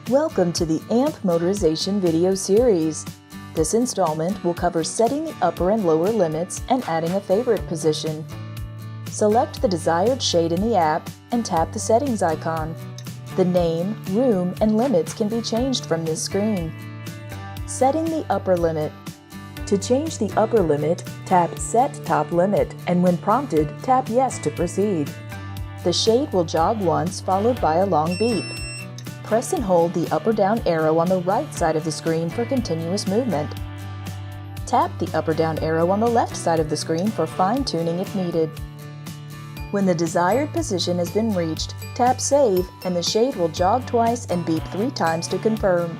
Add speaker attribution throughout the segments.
Speaker 1: Welcome to the AMP Motorization video series. This installment will cover setting the upper and lower limits and adding a favorite position. Select the desired shade in the app and tap the settings icon. The name, room, and limits can be changed from this screen. Setting the upper limit. To change the upper limit, tap Set Top Limit, and when prompted, tap Yes to proceed. The shade will jog once, followed by a long beep. Press and hold the up or down arrow on the right side of the screen for continuous movement. Tap the up or down arrow on the left side of the screen for fine-tuning if needed. When the desired position has been reached, tap Save, and the shade will jog twice and beep 3 times to confirm.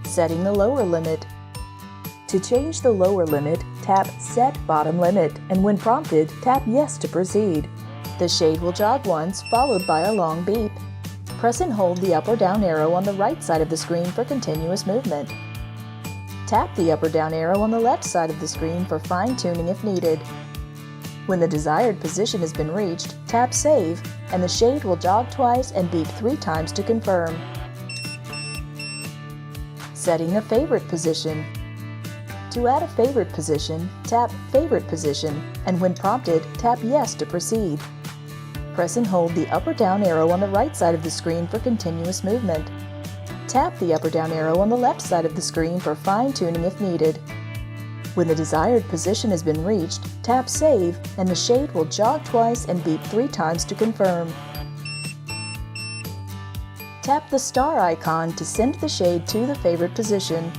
Speaker 1: Setting the lower limit. To change the lower limit, tap Set Bottom Limit, and when prompted, tap Yes to proceed. The shade will jog once, followed by a long beep. Press and hold the up or down arrow on the right side of the screen for continuous movement. Tap the up or down arrow on the left side of the screen for fine-tuning if needed. When the desired position has been reached, tap Save, and the shade will jog twice and beep 3 times to confirm. Setting a favorite position. To add a favorite position, tap Favorite Position, and when prompted, tap Yes to proceed. Press and hold the up or down arrow on the right side of the screen for continuous movement. Tap the up or down arrow on the left side of the screen for fine-tuning if needed. When the desired position has been reached, tap Save, and the shade will jog twice and beep 3 times to confirm. Tap the star icon to send the shade to the favorite position.